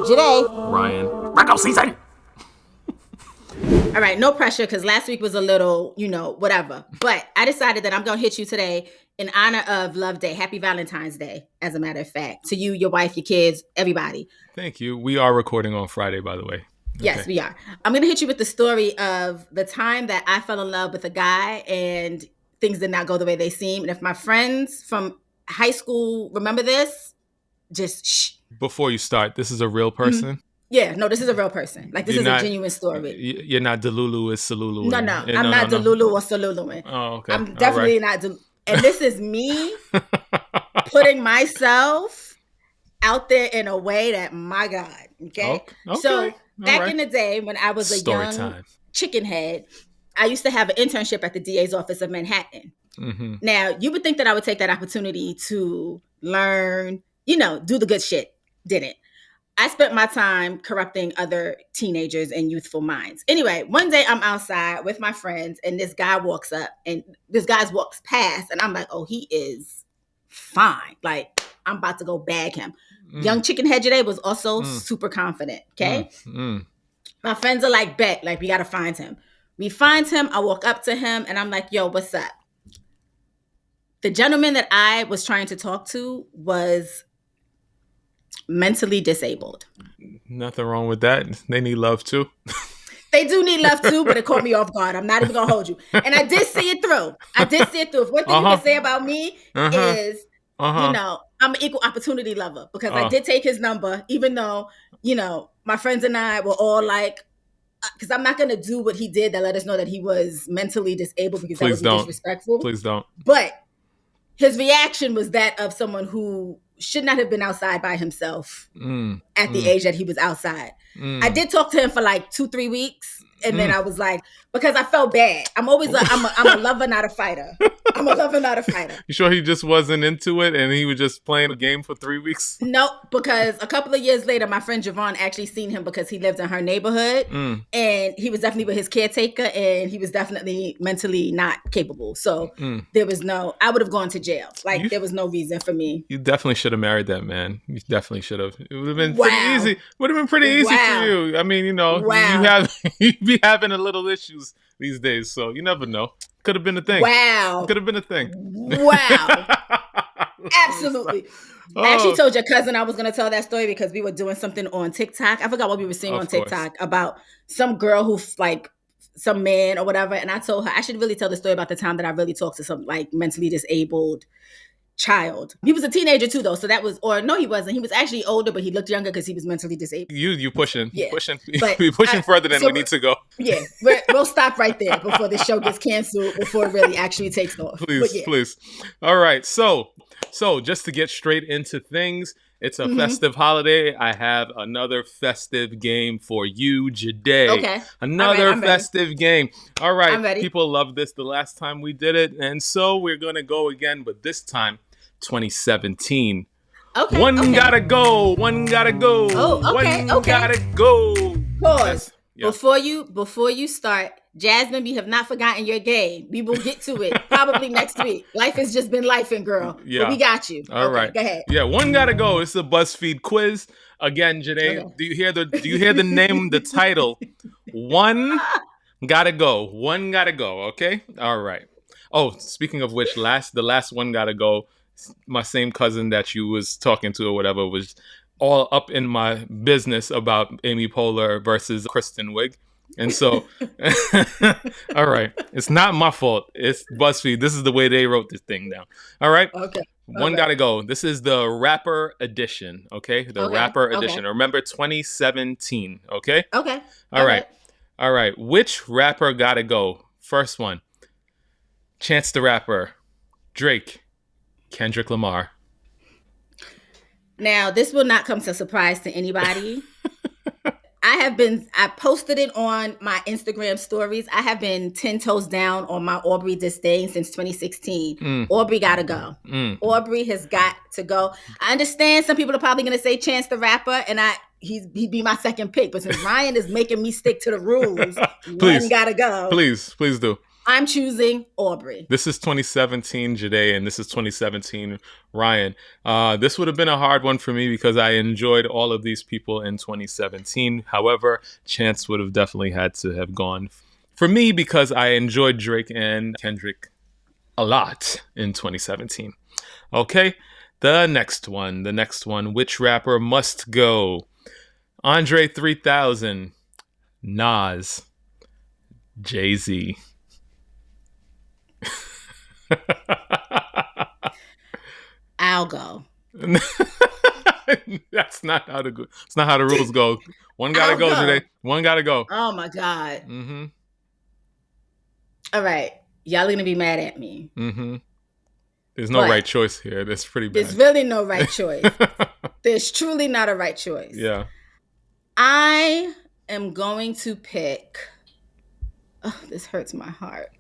Joyhdae. Ryan. Virgo season. All right, no pressure because last week was a little, whatever. But I decided that I'm going to hit you today in honor of Love Day. Happy Valentine's Day, as a matter of fact. To you, your wife, your kids, everybody. Thank you. We are recording on Friday, by the way. Yes, we are. I'm going to hit you with the story of the time that I fell in love with a guy and things did not go the way they seemed. And if my friends from high school remember this, just shh. Before you start, this is a real person? Mm-hmm. Yeah, no, this is a real person. Like, this is a genuine story. You're not Delulu is Salulu. No, I'm not Delulu or Saluluing. Oh, okay. I'm definitely not. And this is me putting myself out there in a way that, my God, okay? So back in the day when I was a young chicken head, I used to have an internship at the DA's office of Manhattan. Mm-hmm. Now, you would think that I would take that opportunity to learn, do the good shit. Didn't. I spent my time corrupting other teenagers and youthful minds. Anyway, one day I'm outside with my friends and this guy walks up and this guy walks past and I'm like, oh, he is fine. Like, I'm about to go bag him. Young chicken head Joyhdae was also super confident. Okay. My friends are like, bet, like, we got to find him. We find him. I walk up to him and I'm like, yo, what's up? The gentleman that I was trying to talk to was mentally disabled. Nothing wrong with that. They need love too. They do need love too, but it caught me off guard. I'm not even gonna hold you. And I did see it through. If one thing you can say about me is, I'm an equal opportunity lover because I did take his number, even though, my friends and I were all like, because I'm not gonna do what he did that let us know that he was mentally disabled because that would be disrespectful. Please don't. But his reaction was that of someone who should not have been outside by himself at the age that he was outside. I did talk to him for like 2-3 weeks. And then I was like, because I felt bad. I'm a lover, not a fighter. I'm a lover, not a fighter. You sure he just wasn't into it and he was just playing a game for 3 weeks? Nope, because a couple of years later, my friend Javon actually seen him because he lived in her neighborhood. And he was definitely with his caretaker and he was definitely mentally not capable. So there was I would have gone to jail. Like, there was no reason for me. You definitely should have married that man. You definitely should have. It would have been pretty easy. Would have been pretty easy for you. I mean, you be having a little issues these days, so you never know. Could have been a thing. Wow. Could have been a thing. Wow. Absolutely. I actually told your cousin I was going to tell that story because we were doing something on TikTok. I forgot what we were seeing on TikTok about some girl who, like, some man or whatever. And I told her I should really tell the story about the time that I really talked to some, like, mentally disabled child. He was a teenager too, though. So that was, or no, he wasn't. He was actually older, but he looked younger because he was mentally disabled. You pushing. Yeah. We're pushing further than we need to go. Yeah. We'll stop right there before this show gets canceled, before it really actually takes off. Please. All right. So just to get straight into things, it's a festive holiday. I have another festive game for you, Joyhdae. Okay. Another festive game. All right. I'm ready. People loved this the last time we did it. And so we're going to go again, but this time, 2017. Okay. One gotta go. One gotta go. Oh, okay. One gotta go. Pause. Yeah. Before you start, Jasmine, we have not forgotten your game. We will get to it probably next week. Life has just been lifing, girl. Yeah. But we got you. All right. Go ahead. Yeah, one gotta go. It's a BuzzFeed quiz. Again, Joyhdae, do you hear the name, the title? One gotta go. One gotta go. Okay? All right. Oh, speaking of which, the last one gotta go. My same cousin that you was talking to or whatever was all up in my business about Amy Poehler versus Kristen Wiig. And so, all right, it's not my fault. It's BuzzFeed. This is the way they wrote this thing down. All right. Okay. One gotta go. This is the rapper edition. Okay. Rapper edition. Remember 2017. Okay. Okay. All right. Which rapper gotta go? First one. Chance the Rapper. Drake. Kendrick Lamar. Now, this will not come as a surprise to anybody. I posted it on my Instagram stories. I have been 10 toes down on my Aubrey disdain since 2016. Aubrey gotta go. Aubrey has got to go. I understand some people are probably going to say Chance the Rapper, and he'd be my second pick. But since Ryan is making me stick to the rules, one gotta go. Please do. I'm choosing Aubrey. This is 2017 Joyhdae, and this is 2017 Ryan. This would have been a hard one for me because I enjoyed all of these people in 2017. However, Chance would have definitely had to have gone for me because I enjoyed Drake and Kendrick a lot in 2017. Okay, the next one. Which rapper must go? Andre 3000, Nas, Jay-Z. I'll go. That's not how the rules go. One gotta go today. One gotta go. Oh my God. Mm-hmm. All right, y'all are gonna be mad at me. Mm-hmm. There's no right choice here. That's pretty bad. There's really no right choice. There's truly not a right choice. Yeah. I am going to pick. Oh, this hurts my heart.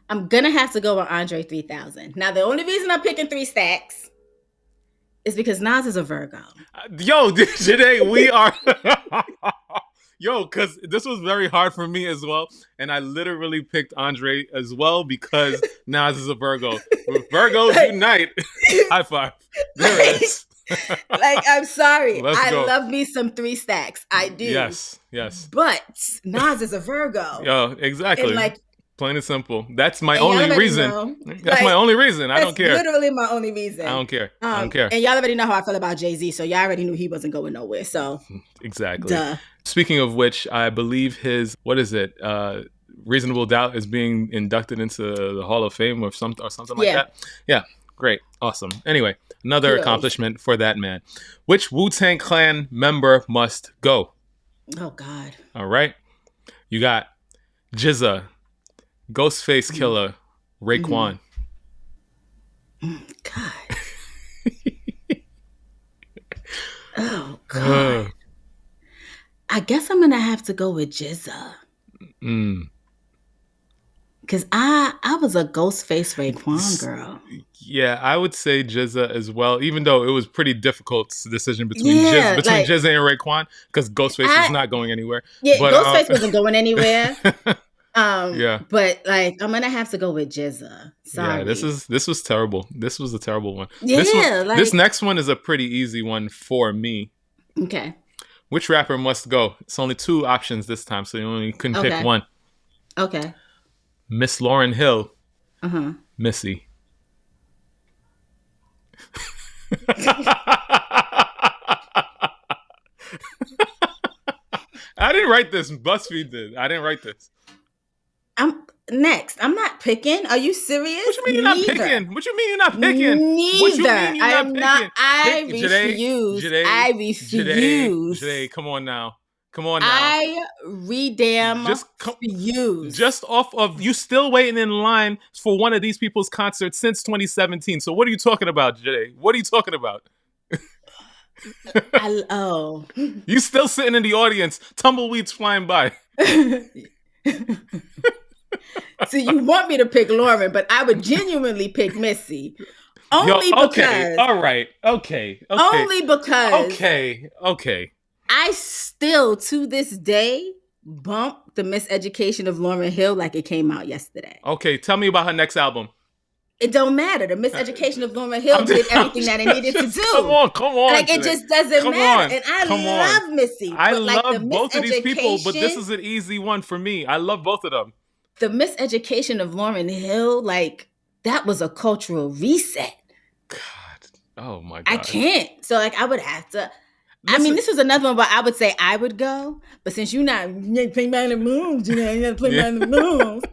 I'm going to have to go with Andre 3000. Now, the only reason I'm picking 3 stacks is because Nas is a Virgo. Yo, Joyhdae, we are... Yo, because this was very hard for me as well. And I literally picked Andre as well because Nas is a Virgo. Virgos unite. High five. There it is. I'm sorry. I love me some 3 stacks. I do. Yes. But Nas is a Virgo. Yo, exactly. And plain and simple. That's my only reason. That's my only reason. I don't care. Literally my only reason. I don't care. And y'all already know how I feel about Jay-Z, so y'all already knew he wasn't going nowhere. So exactly. Duh. Speaking of which, I believe his Reasonable Doubt is being inducted into the Hall of Fame or something like that. Yeah. Great. Awesome. Anyway, another accomplishment for that man. Which Wu-Tang Clan member must go? Oh God. All right. You got GZA, Ghostface Killer, Raekwon. God. Oh God. I guess I'm gonna have to go with GZA. Because I was a Ghostface Raekwon girl. Yeah, I would say GZA as well, even though it was pretty difficult decision between GZA and Raekwon, because Ghostface is not going anywhere. Yeah, but, Ghostface wasn't going anywhere. Yeah. But I'm gonna have to go with GZA. Sorry. Yeah, this was terrible. This was a terrible one. Yeah. This next one is a pretty easy one for me. Okay. Which rapper must go? It's only 2 options this time, so you only couldn't pick one. Okay. Miss Lauryn Hill. Missy. I didn't write this. BuzzFeed did. I didn't write this. I'm not picking. Are you serious? What you mean you're not picking? What you mean you're not picking? Neither. What you mean you're not picking? I refuse. Joyhdae, come on now. I refuse. Just off of you still waiting in line for one of these people's concerts since 2017. So what are you talking about, Joyhdae? What are you talking about? You still sitting in the audience, tumbleweeds flying by. So you want me to pick Lauren, but I would genuinely pick Missy. Only because. All right. Okay. Only because. Okay. I still, to this day, bump the Miseducation of Lauryn Hill like it came out yesterday. Okay, tell me about her next album. It don't matter. The Miseducation of Lauryn Hill did everything that it needed to do. Come on. It just doesn't matter. And I love Missy. I love both of these people, but this is an easy one for me. I love both of them. The Miseducation of Lauryn Hill, that was a cultural reset. God. Oh my God. I can't. So I would have to. Listen, I mean, this was another one where I would say I would go, but since you're not playing by the moves, you gotta play by the moves.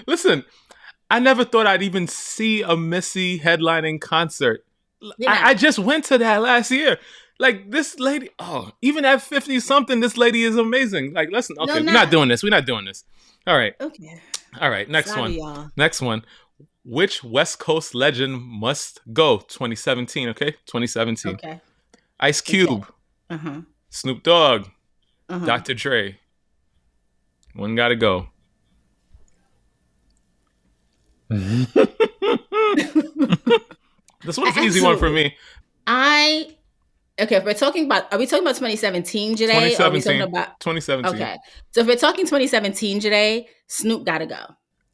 Listen, I never thought I'd even see a Missy headlining concert. I just went to that last year. This lady, even at 50-something, this lady is amazing. Listen, okay, we're not doing this. All right. Okay. All right, next Sorry, one. y'all. Next one. Which West Coast legend must go? 2017, okay? 2017. Okay. Ice Cube. Okay. Snoop Dogg. Dr. Dre. One gotta go. This one's an easy one for me. I Okay, if we're talking about, are we talking about 2017 Joyhdae? Or are we talking about 2017? Okay, so if we're talking 2017 Joyhdae, Snoop gotta go.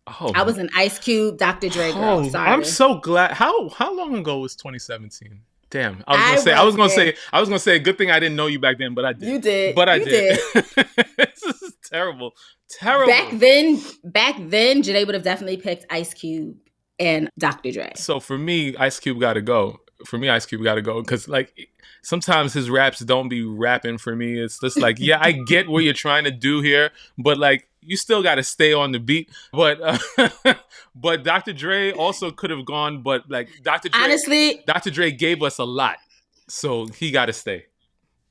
Oh, I was an Ice Cube, Dr. Dre girl. Sorry. I'm so glad. How long ago was 2017? Damn, I was gonna say, good thing I didn't know you back then, but I did. You did, but I you did. This is terrible. Back then, Joyhdae would have definitely picked Ice Cube and Dr. Dre. So for me, Ice Cube got to go. Because like sometimes his raps don't be rapping for me. It's just like, yeah, I get what you're trying to do here, but like you still got to stay on the beat. But but Dr. Dre also could have gone, but like Dr. Dre gave us a lot, so he got to stay.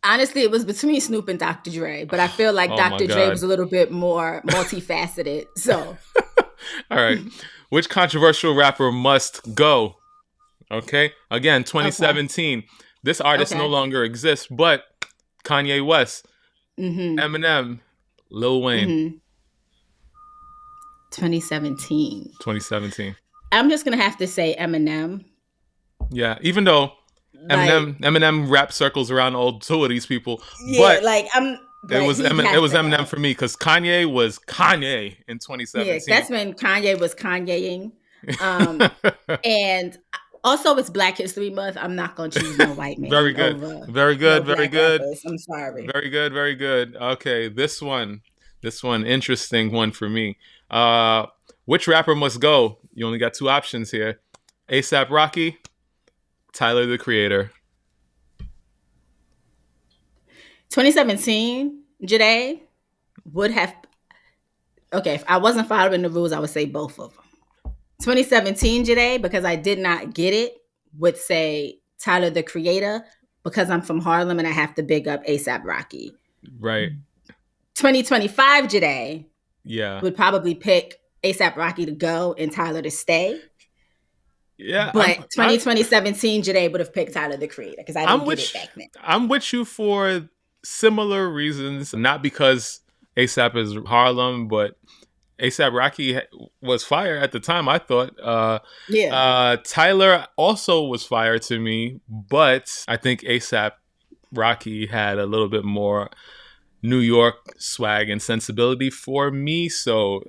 Honestly, it was between Snoop and Dr. Dre, but I feel like Dr. Dre was a little bit more multifaceted. So, all right, which controversial rapper must go? Okay, again, 2017. Okay. This artist no longer exists, but Kanye West, Eminem, Lil Wayne. 2017. I'm just gonna have to say Eminem. Yeah, even though Eminem rap circles around all two of these people. Yeah, but it was Eminem for me because Kanye was Kanye in 2017. Yeah, that's when Kanye was Kanyeing. And also it's Black History Month. I'm not gonna choose no white man. Very good. Very good. Very good. Rappers. I'm sorry. Very good. Very good. Okay, this one, interesting one for me. Which rapper must go? You only got two options here: A$AP Rocky, Tyler the Creator. 2017 Joyhdae would have. Okay, if I wasn't following the rules, I would say both of them. 2017 Joyhdae, because I did not get it, would say Tyler the Creator, because I'm from Harlem and I have to big up A$AP Rocky. Right. 2025 Joyhdae, would probably pick A$AP Rocky to go and Tyler to stay. Yeah, but 2017 Joyhdae would have picked Tyler the Creator because I didn't get it back then. I'm with you for similar reasons, not because A$AP is Harlem, but A$AP Rocky was fire at the time, I thought. Tyler also was fire to me, but I think A$AP Rocky had a little bit more New York swag and sensibility for me, so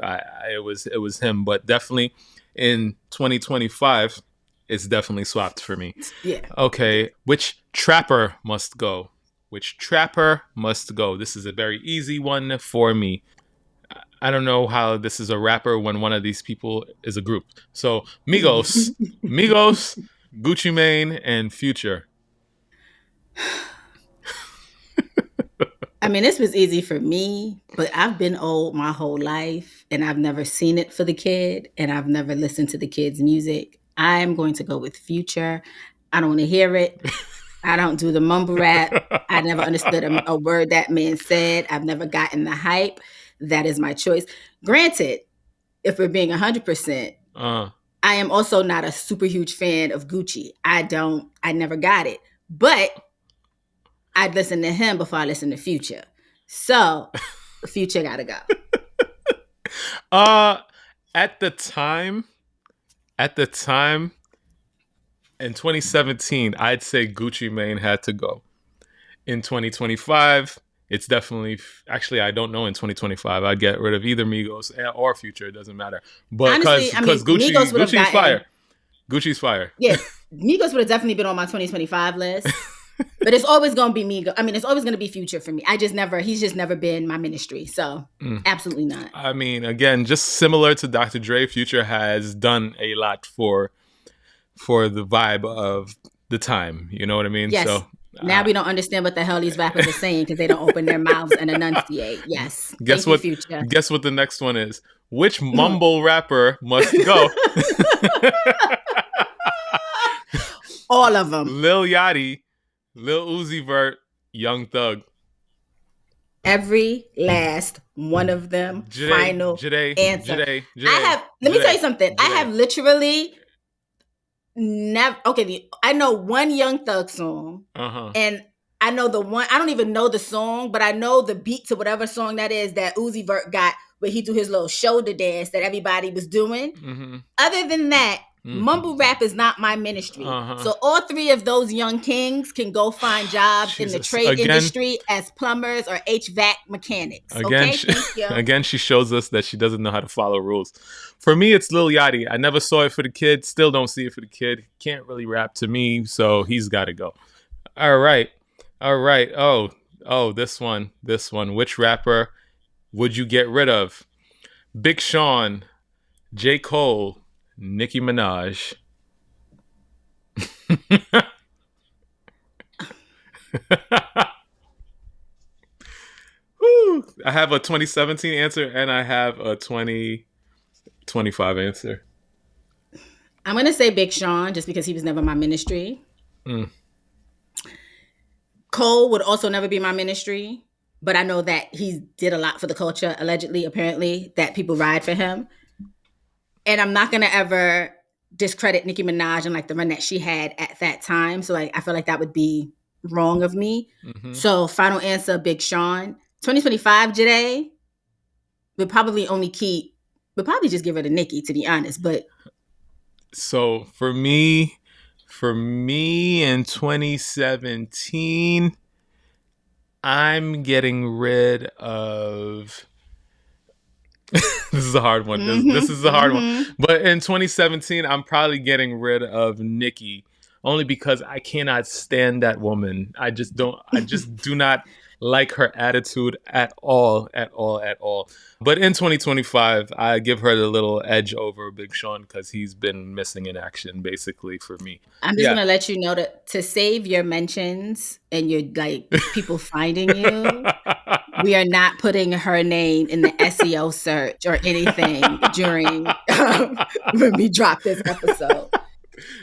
it was him. But definitely in 2025, it's definitely swapped for me. Yeah. Okay, which trapper must go? This is a very easy one for me. I don't know how this is a rapper when one of these people is a group. So Migos, Gucci Mane, and Future. I mean, this was easy for me, but I've been old my whole life and I've never seen it for the kid and I've never listened to the kid's music. I'm going to go with Future. I don't want to hear it. I don't do the mumble rap. I never understood a word that man said. I've never gotten the hype. That is my choice. Granted, if we're being 100%, I am also not a super huge fan of Gucci. I never got it. But I'd listen to him before I listen to Future. So Future gotta go. At the time in 2017, I'd say Gucci Mane had to go. In 2025, it's definitely, actually, I don't know in 2025. I'd get rid of either Migos or Future. It doesn't matter. But because Gucci's fire. Gucci's fire. Yeah, Migos would have definitely been on my 2025 list. But it's always going to be Migos. I mean, it's always going to be Future for me. He's just never been my ministry. So absolutely not. I mean, again, just similar to Dr. Dre, Future has done a lot for the vibe of the time. You know what I mean? Yes. So now we don't understand what the hell these rappers are saying because they don't open their mouths and enunciate. Yes. Guess what the next one is? Which mumble rapper must go? All of them. Lil Yachty, Lil Uzi Vert, Young Thug. Every last one of them. Final answer. Joyhdae. Let me tell you something. I have literally never. Okay, I know one Young Thug song, and I know the one. I don't even know the song, but I know the beat to whatever song that is that Uzi Vert got, where he do his little shoulder dance that everybody was doing. Other than that, Mumble rap is not my ministry. So all three of those young kings can go find jobs in the trade industry as plumbers or HVAC mechanics. Okay, thank you. Again, she shows us that she doesn't know how to follow rules. For me, it's Lil Yachty. I never saw it for the kid. Still don't see it for the kid. Can't really rap to me, so he's got to go. All right. Oh, this one. Which rapper would you get rid of? Big Sean, J. Cole, Nicki Minaj. I have a 2017 answer and I have a 2025 answer. I'm going to say Big Sean just because he was never my ministry. Cole would also never be my ministry, but I know that he did a lot for the culture, allegedly, apparently, that people ride for him. And I'm not going to ever discredit Nicki Minaj and like the run that she had at that time. So like, I feel like that would be wrong of me. So final answer, Big Sean. 2025, Joyhdae would probably just give her to Nicki, to be honest. But so for me in 2017, I'm getting rid of. This is a hard one. This is a hard one. But in 2017, I'm probably getting rid of Nicki only because I cannot stand that woman. I just do not like her attitude at all. But in 2025, I give her the little edge over Big Sean because he's been missing in action, basically, for me. I'm just gonna let you know that to save your mentions and your like people finding you, we are not putting her name in the SEO search or anything during when we drop this episode.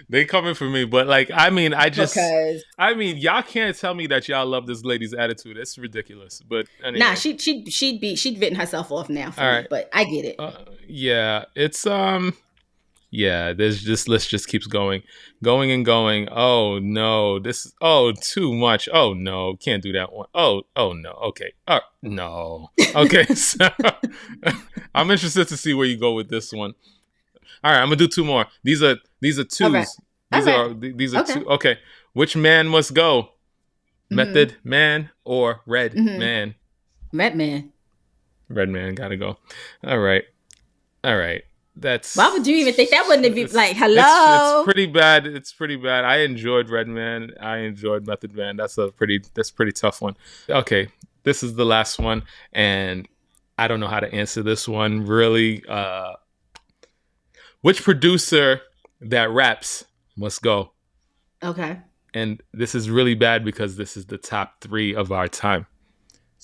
They coming for me, but like, I mean, y'all can't tell me that y'all love this lady's attitude. It's ridiculous. But anyway. Nah, she'd written herself off now for me, but I get it. It's there's just list just keeps going and going. Oh no, too much. Oh no, can't do that one. Oh no, okay. No, okay. So I'm interested to see where you go with this one. All right, I'm gonna do two more. These are twos. Right. These are two. Okay, which man must go? Method Man or Red Man? Red Man. Red Man gotta go. All right. That's. Why would you even think that wouldn't be like hello? It's pretty bad. I enjoyed Red Man. I enjoyed Method Man. That's pretty tough one. Okay, this is the last one, and I don't know how to answer this one really. Which producer that raps must go? Okay. And this is really bad because this is the top 3 of our time.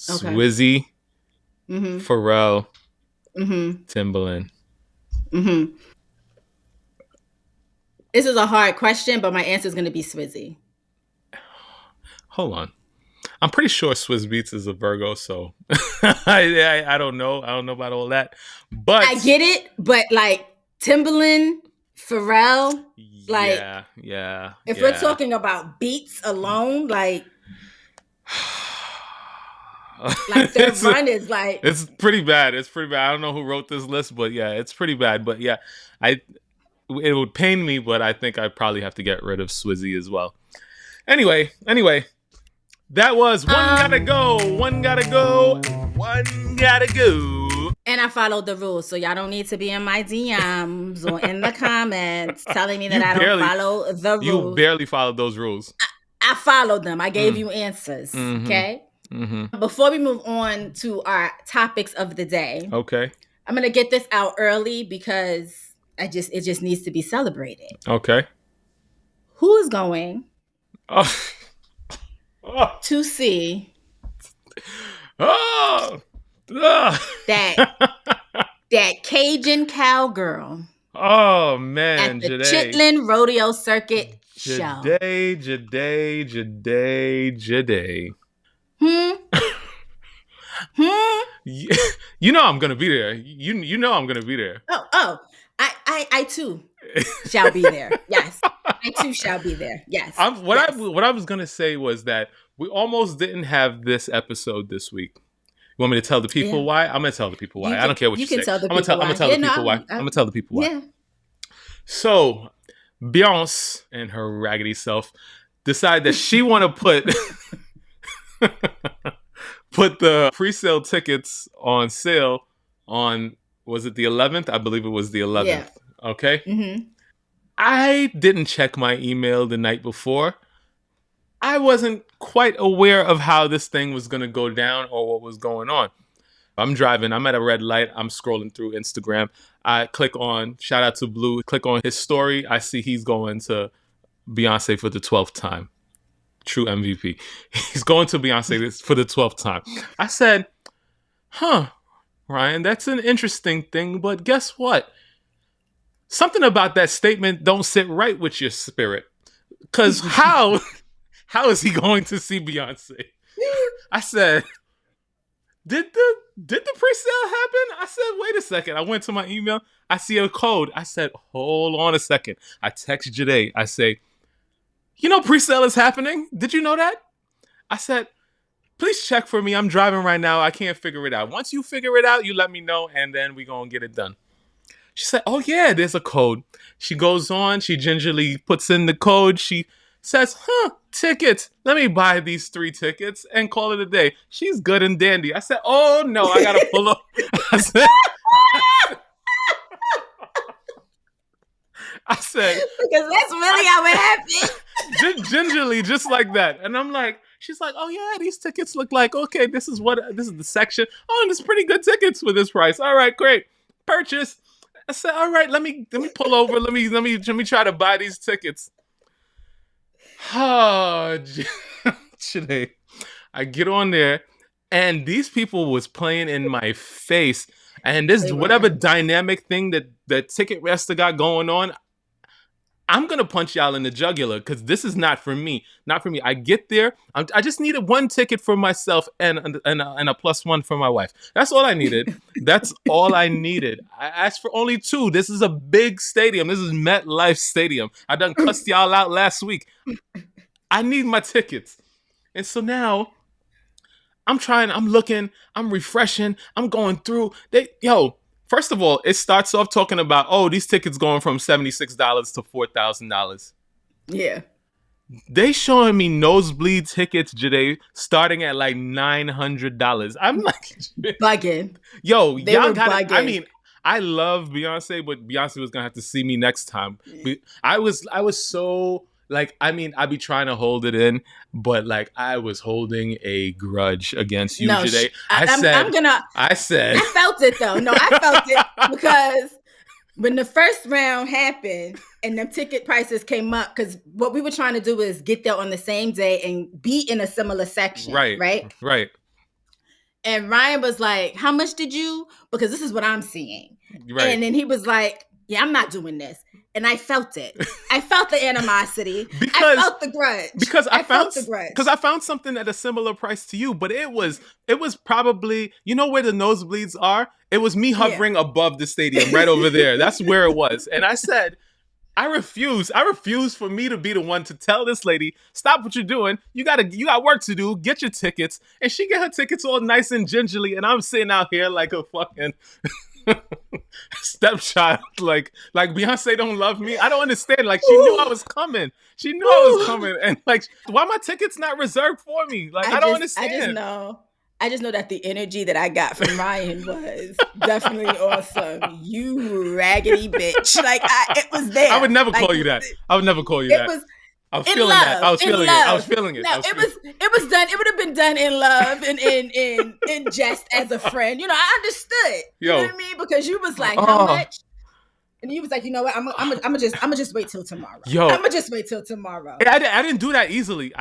Okay. Swizzy, Pharrell, Timbaland. This is a hard question, but my answer is going to be Swizzy. Hold on. I'm pretty sure Swizz Beatz is a Virgo, so I don't know. I don't know about all that. But I get it, but like Timbaland, Pharrell, like if we're talking about beats alone, like their run is like it's pretty bad. I don't know who wrote this list, but yeah, it's pretty bad. But yeah, it would pain me, but I think I probably have to get rid of Swizzy as well. Anyway, that was One Gotta Go. And I followed the rules, so y'all don't need to be in my DMs or in the comments telling me that I don't follow the rules. You barely followed those rules. I followed them. I gave you answers. Okay. Before we move on to our topics of the day, okay, I'm gonna get this out early because it just needs to be celebrated. Okay. Who is going to see that Cajun cowgirl? Oh man, at the Chitlin Rodeo Circuit show. Joyhdae. You know I'm gonna be there. You know I'm gonna be there. I too shall be there. Yes, I too shall be there. Yes. What I was gonna say was that we almost didn't have this episode this week. You want me to tell the people why? I'm gonna tell the people why. I don't care what you say. I'm gonna tell the people why. I'm gonna tell the people why. Yeah. So Beyonce and her raggedy self decide that she want to put the pre-sale tickets on sale on, was it the 11th? I believe it was the 11th. Yeah. Okay. Mm-hmm. I didn't check my email the night before. I wasn't quite aware of how this thing was going to go down or what was going on. I'm driving. I'm at a red light. I'm scrolling through Instagram. I click on, shout out to Blue, click on his story. I see he's going to Beyonce for the 12th time. True MVP. He's going to Beyonce for the 12th time. I said, Ryan, that's an interesting thing, but guess what? Something about that statement don't sit right with your spirit. Because how is he going to see Beyonce? I said, did the pre-sale happen? I said, wait a second. I went to my email. I see a code. I said, hold on a second. I text Joyhdae. I say, pre-sale is happening. Did you know that? I said, please check for me. I'm driving right now. I can't figure it out. Once you figure it out, you let me know, and then we gonna get it done. She said, oh yeah, there's a code. She goes on. She gingerly puts in the code. She says, tickets. Let me buy these 3 tickets and call it a day. She's good and dandy. I said, oh no, I gotta pull up. I said, because that's really how it happened. Gingerly, just like that. And I'm like, she's like, oh yeah, these tickets look like, okay, this is the section. Oh, and it's pretty good tickets for this price. All right, great. Purchase. I said, all right, let me pull over. Let me try to buy these tickets. Oh, Joyhdae. I get on there, and these people was playing in my face. And this whatever dynamic thing that Ticketmaster got going on, I'm going to punch y'all in the jugular because this is not for me. Not for me. I get there. I just needed 1 ticket for myself and a +1 for my wife. That's all I needed. That's all I needed. I asked for only 2. This is a big stadium. This is MetLife Stadium. I done cussed y'all out last week. I need my tickets. And so now I'm looking, I'm refreshing, I'm going through. First of all, it starts off talking about, these tickets going from $76 to $4,000. Yeah. They showing me nosebleed tickets, Joyhdae, starting at like $900. I'm like, bugging. Yo, y'all got. I mean, I love Beyonce, but Beyonce was gonna have to see me next time. I was so. Like, I mean, I be trying to hold it in, but like I was holding a grudge against you today. I felt it though. No, I felt it because when the first round happened and the ticket prices came up, because what we were trying to do is get there on the same day and be in a similar section. Right. And Ryan was like, how much did you? Because this is what I'm seeing. Right. And then he was like, yeah, I'm not doing this. And I felt it. I felt the animosity. I felt the grudge. Because I found something at a similar price to you, but it was probably, where the nosebleeds are? It was me hovering above the stadium right over there. That's where it was. And I said, I refuse. I refuse for me to be the one to tell this lady, stop what you're doing. You got work to do. Get your tickets. And she get her tickets all nice and gingerly. And I'm sitting out here like a fucking stepchild. Like Beyonce don't love me. I don't understand. Like, she knew I was coming. And like, why my tickets not reserved for me? Like, I don't understand. I just know that the energy that I got from Ryan was definitely awesome. You raggedy bitch. Like, it was there. I would never call you that. I would never call you that. I was feeling that. I was feeling it. No, it was done. It would have been done in love and in jest as a friend. I understood. You know what I mean? Because you was like, how much? And he was like, you know what? I'm gonna just wait till tomorrow. I'm gonna just wait till tomorrow. I didn't do that easily.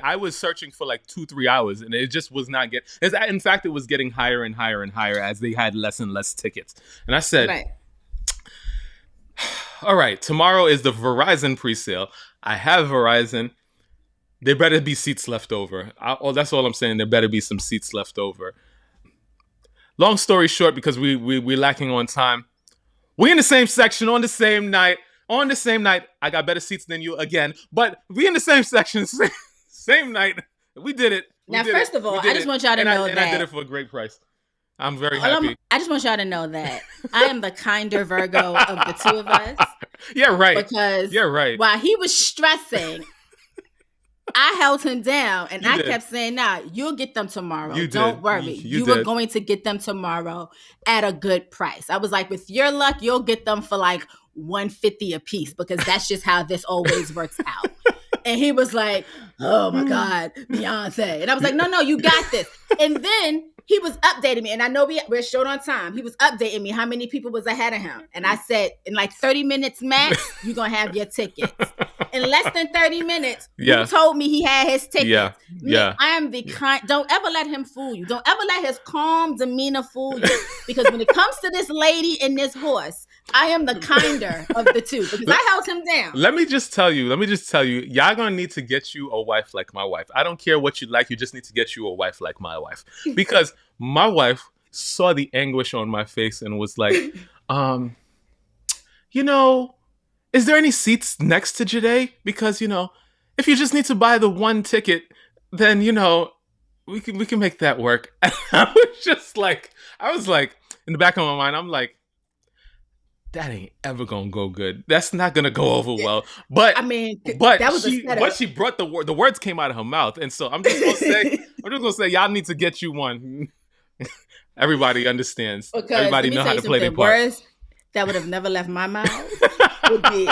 I was searching for like 2-3 hours, and it just was not getting. In fact, it was getting higher and higher and higher as they had less and less tickets. And I said, right. All right, tomorrow is the Verizon presale. I have Verizon. There better be seats left over. That's all I'm saying. There better be some seats left over. Long story short, because we're lacking on time. We in the same section on the same night. I got better seats than you again. But we in the same section, same night. We did it. First of all, I just want y'all to know that. And I did it for a great price. I'm very happy. I just want y'all to know that I am the kinder Virgo of the two of us. Yeah, right. Because right. While he was stressing, I held him down and I kept saying, nah, you'll get them tomorrow. Don't worry. You were going to get them tomorrow at a good price. I was like, with your luck, you'll get them for like $150 a piece because that's just how this always works out. And he was like, oh my God, Beyonce. And I was like, no, you got this. And then he was updating me. And I know we're short on time. He was updating me how many people was ahead of him. And I said, in like 30 minutes max, you're going to have your tickets. In less than 30 minutes, you told me he had his tickets. Yeah. I am the kind. Don't ever let him fool you. Don't ever let his calm demeanor fool you. Because when it comes to this lady and this horse, I am the kinder of the two because I held him down. Let me just tell you, y'all gonna need to get you a wife like my wife. I don't care what you like, you just need to get you a wife like my wife. Because my wife saw the anguish on my face and was like, is there any seats next to Joyhdae? Because, if you just need to buy the one ticket, then, we can make that work. And I was like, in the back of my mind, I'm like, that ain't ever gonna go good. That's not gonna go over well. But that was she brought the words came out of her mouth, and so I'm just gonna say, y'all need to get you one. Everybody understands. Because everybody know how to play their part. Words that would have never left my mouth would be,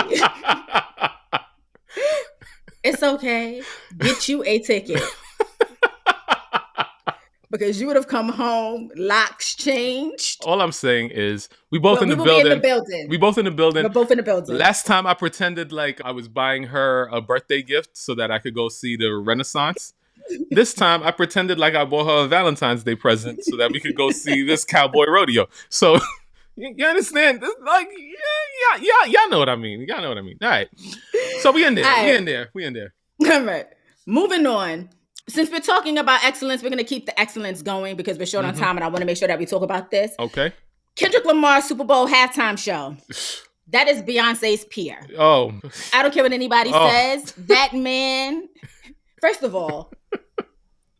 it's okay. Get you a ticket. Because you would have come home, locks changed. All I'm saying is, we both in the building. We both in the building. We're both in the building. Last time I pretended like I was buying her a birthday gift so that I could go see the Renaissance. This time I pretended like I bought her a Valentine's Day present so that we could go see this cowboy rodeo. So you understand? Like, y'all know what I mean. Y'all know what I mean. All right. So we in there. We in there. All right. Moving on. Since we're talking about excellence, we're going to keep the excellence going because we're short on time and I want to make sure that we talk about this. Okay. Kendrick Lamar Super Bowl halftime show. That is Beyonce's peer. Oh. I don't care what anybody says. That man, first of all,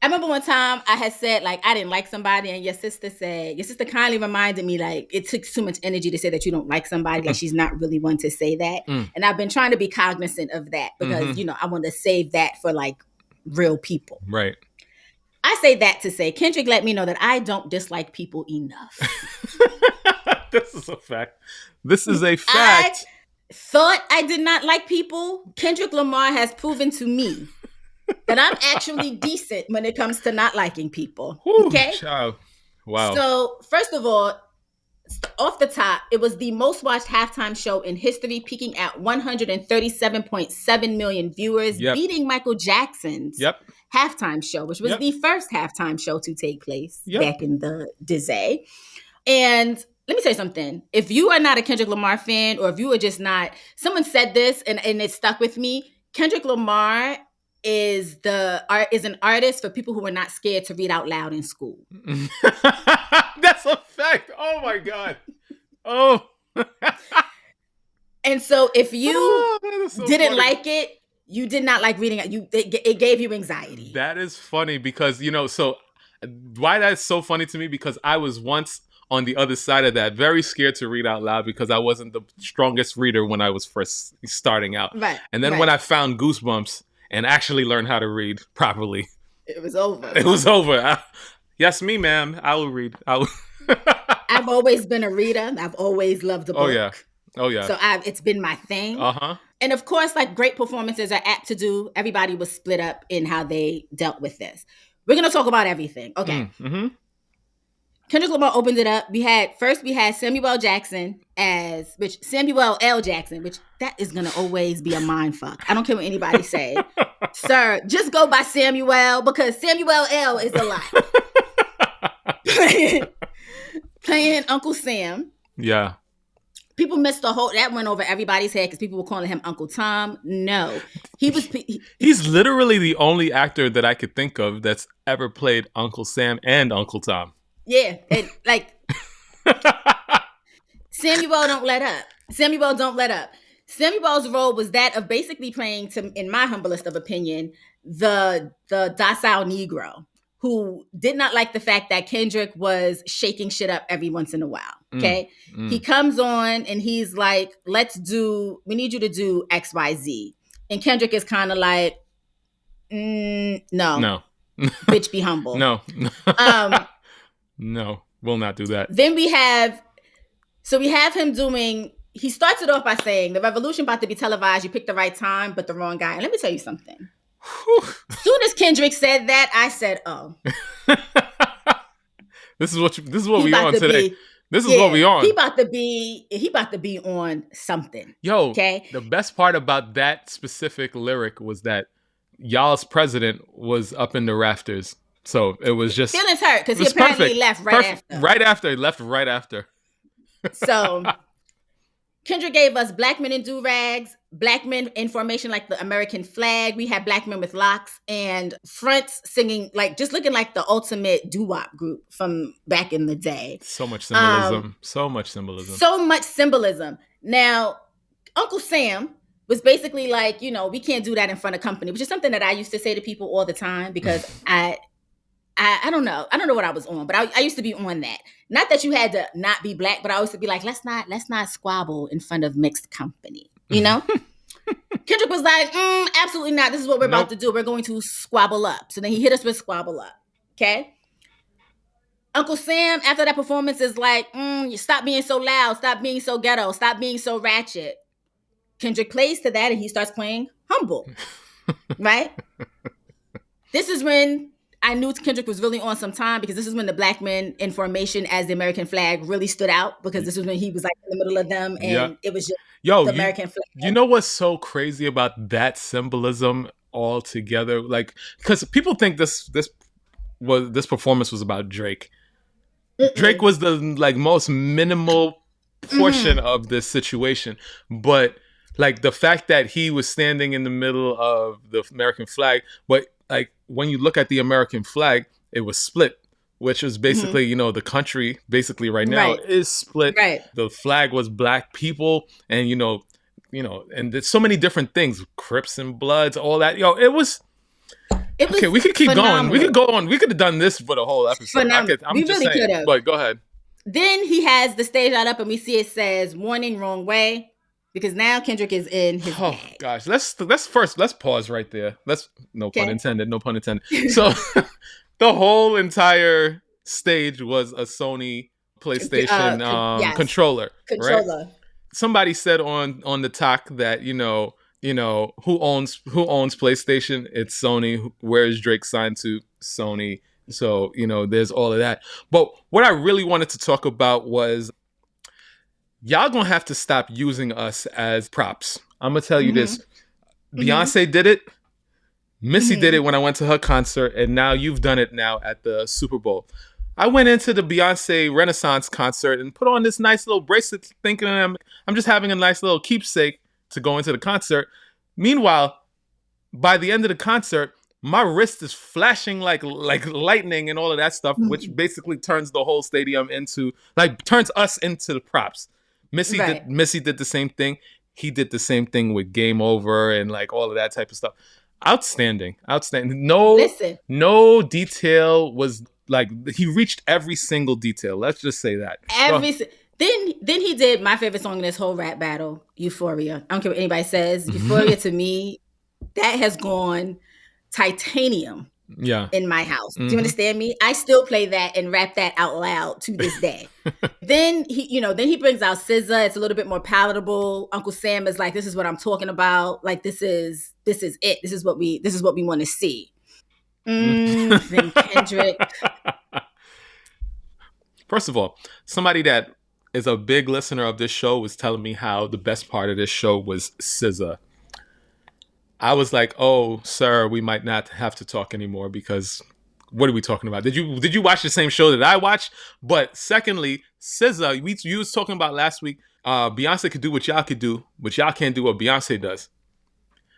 I remember one time I had said, like, I didn't like somebody and your sister kindly reminded me, like, it took too much energy to say that you don't like somebody. Like, she's not really one to say that. And I've been trying to be cognizant of that because, I want to save that for, like, real people. Right. I say that to say Kendrick let me know that I don't dislike people enough. This is a fact. I thought I did not like people. Kendrick Lamar has proven to me that I'm actually decent when it comes to not liking people. Okay? Child. Wow. So, first of all, off the top, it was the most watched halftime show in history, peaking at 137.7 million viewers, beating Michael Jackson's halftime show, which was the first halftime show to take place back in the day. And let me say something. If you are not a Kendrick Lamar fan, or if you are just not, someone said this and it stuck with me. Kendrick Lamar is an artist for people who are not scared to read out loud in school. That's a fact. Oh my God. Oh. And so if you didn't like it, you did not like reading it. It gave you anxiety. That is funny because, so why that's so funny to me, because I was once on the other side of that, very scared to read out loud because I wasn't the strongest reader when I was first starting out. Right. And then when I found Goosebumps and actually learned how to read properly, it was over. It was over. Yes, me, ma'am. I will read. I've always been a reader. I've always loved the book. Oh yeah. So it's been my thing. And of course, like, great performances are apt to do. Everybody was split up in how they dealt with this. We're gonna talk about everything. Okay. Kendrick Lamar opened it up. We had Samuel L. Jackson, which that is going to always be a mind fuck. I don't care what anybody say. Sir, just go by Samuel because Samuel L. is a lot. Playing Uncle Sam. Yeah. People missed that went over everybody's head because people were calling him Uncle Tom. No. He's literally the only actor that I could think of that's ever played Uncle Sam and Uncle Tom. Yeah, Samuel don't let up. Samuel's role was that of basically playing, in my humblest of opinion, the docile Negro who did not like the fact that Kendrick was shaking shit up every once in a while. Okay. He comes on and he's like, we need you to do XYZ. And Kendrick is kind of like, no. Bitch, be humble. No. No, we'll not do that. Then we have him doing, he starts it off by saying, the revolution about to be televised. You picked the right time, but the wrong guy. And let me tell you something. As soon as Kendrick said that, I said, "Oh, this is what we on today. This is what we on. He about to be on something." Yo, okay. The best part about that specific lyric was that y'all's president was up in the rafters, so it was just feelings hurt because he apparently left after. He left right after. So Kendrick gave us black men in do-rags, black men in formation like the American flag. We had black men with locks and fronts singing, like just looking like the ultimate doo-wop group from back in the day. So much symbolism. So much symbolism. Now, Uncle Sam was basically like, we can't do that in front of company, which is something that I used to say to people all the time because I don't know. I don't know what I was on, but I used to be on that. Not that you had to not be black, but I used to be like, let's not squabble in front of mixed company, Kendrick was like, absolutely not. This is what we're about to do. We're going to squabble up. So then he hit us with squabble up. Okay. Uncle Sam, after that performance, is like, stop being so loud. Stop being so ghetto. Stop being so ratchet. Kendrick plays to that and he starts playing humble. Right? This is when I knew Kendrick was really on some time because this is when the black men in formation as the American flag really stood out because this was when he was like in the middle of them and it was just the American flag. You know what's so crazy about that symbolism altogether? Like, because people think this performance was about Drake. Drake was the most minimal portion of this situation, but like the fact that he was standing in the middle of the American flag, but like when you look at the American flag, it was split, which was basically, the country basically right now is split. Right. The flag was black people and, and there's so many different things, Crips and Bloods, all that. It was okay, we could keep going. We could go on. We could have done this for the whole episode. We really could have. But go ahead. Then he has the stage light up and we see it says warning, wrong way. Because now Kendrick is in his bag. Gosh, let's pause right there. Pun intended. So the whole entire stage was a Sony PlayStation controller. Right? Somebody said on the talk that who owns PlayStation? It's Sony. Where is Drake signed to? Sony. So there's all of that. But what I really wanted to talk about was, y'all gonna have to stop using us as props. I'm gonna tell you this. Beyonce did it. Missy did it when I went to her concert, and now you've done it now at the Super Bowl. I went into the Beyonce Renaissance concert and put on this nice little bracelet thinking I'm just having a nice little keepsake to go into the concert. Meanwhile, by the end of the concert, my wrist is flashing like lightning and all of that stuff, which basically turns the whole stadium turns us into the props. Missy did the same thing. He did the same thing with Game Over and all of that type of stuff. Outstanding. No detail was he reached every single detail. Let's just say that. Then he did my favorite song in this whole rap battle, Euphoria. I don't care what anybody says. Euphoria to me, that has gone titanium. In my house. Do you understand me? I still play that and rap that out loud to this day. Then he brings out SZA. It's a little bit more palatable. Uncle Sam is like, this is what I'm talking about. Like this is it. This is what we want to see. Then Kendrick. First of all, somebody that is a big listener of this show was telling me how the best part of this show was SZA. I was like, "Oh, sir, we might not have to talk anymore because what are we talking about? Did you watch the same show that I watched?" But secondly, SZA, you was talking about last week. Beyonce could do what y'all could do, but y'all can't do what Beyonce does.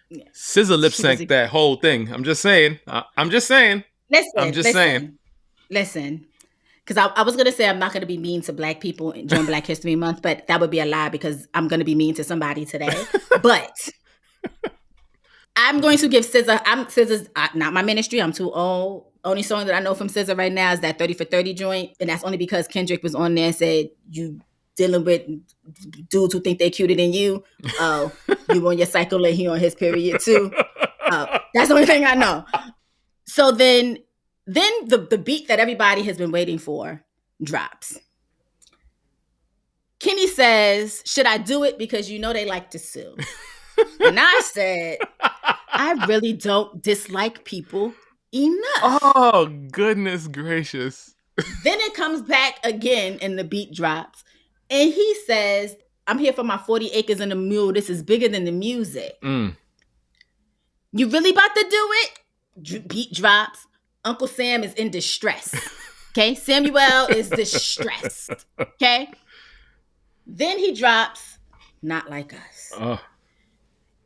Yeah. SZA lip sync that whole thing. I'm just saying. Listen. Because I was gonna say I'm not gonna be mean to Black people during Black History Month, but that would be a lie because I'm gonna be mean to somebody today. But I'm going to give SZA. SZA's not my ministry. I'm too old. only song that I know from SZA right now is that 30 for 30 joint. And that's only because Kendrick was on there and said, you dealing with dudes who think they're cuter than you. Oh, you on your cycle and he on his period too. That's the only thing I know. So then the beat that everybody has been waiting for drops. Kenny says, should I do it? Because you know they like to sue. And I said, I really don't dislike people enough. Oh, goodness gracious. Then it comes back again and the beat drops. And he says, I'm here for my 40 acres and a mule. This is bigger than the music. You really about to do it? Beat drops. Uncle Sam is in distress. Okay? Samuel is distressed. Okay? Then he drops, Not Like Us.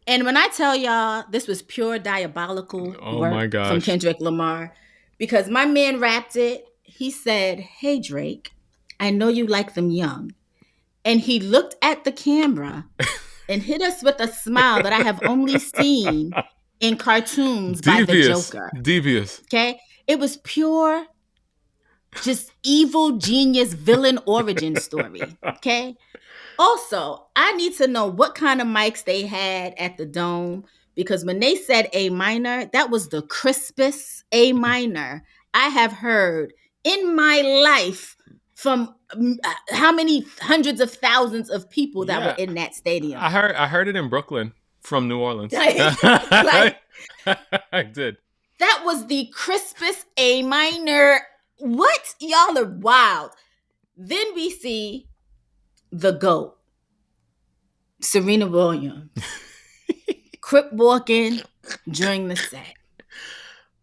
And when I tell y'all, this was pure diabolical work from Kendrick Lamar. Because my man rapped it. He said, hey, Drake, I know you like them young. And he looked at the camera and hit us with a smile that I have only seen in cartoons by the Joker. Devious. Okay? It was pure, just evil, genius, villain origin story. Okay? Also, I need to know what kind of mics they had at the Dome, because when they said A minor, that was the crispest A minor I have heard in my life from how many hundreds of thousands of people that were in that stadium. I heard it in Brooklyn from New Orleans. I did. That was the crispest A minor. What? Y'all are wild. Then we see the GOAT, Serena Williams, crip walking during the set.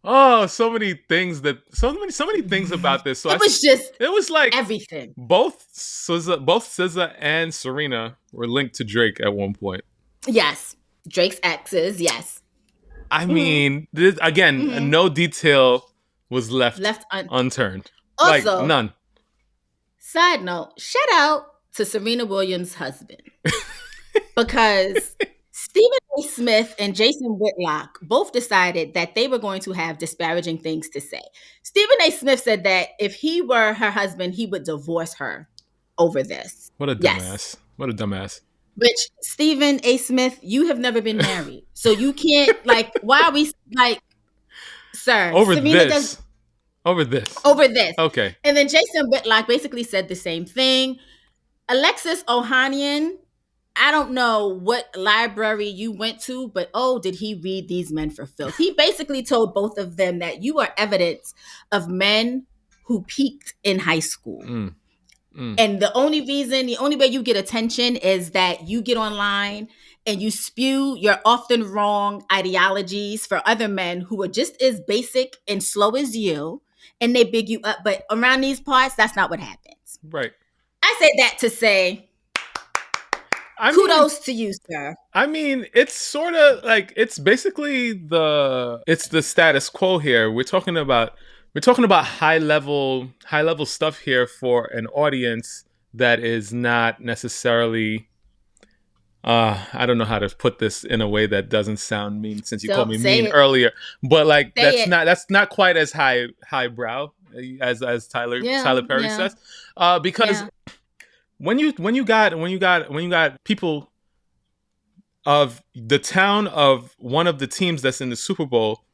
Oh, so many things about this. So it was like everything. Both SZA and Serena were linked to Drake at one point. Yes, Drake's exes. Yes. I mean, no detail was left unturned. Also, like none. Side note: shout out to Serena Williams' husband, because Stephen A. Smith and Jason Whitlock both decided that they were going to have disparaging things to say. Stephen A. Smith said that if he were her husband, he would divorce her over this. What a dumbass. Yes. What a dumbass. Which, Stephen A. Smith, you have never been married. So you can't, why are we, sir. Over this. Okay. And then Jason Whitlock basically said the same thing. Alexis Ohanian, I don't know what library you went to, but did he read These Men for Filth? He basically told both of them that you are evidence of men who peaked in high school. And the only way you get attention is that you get online and you spew your often wrong ideologies for other men who are just as basic and slow as you, and they big you up. But around these parts, that's not what happens. Right. I said that to say, kudos to you, sir. I mean, it's sort of like, it's basically the status quo here. We're talking about high level stuff here for an audience that is not necessarily I don't know how to put this in a way that doesn't sound mean, since you called me mean earlier, but that's not quite as highbrow as Tyler Perry says, because when you got people of the town of one of the teams that's in the Super Bowl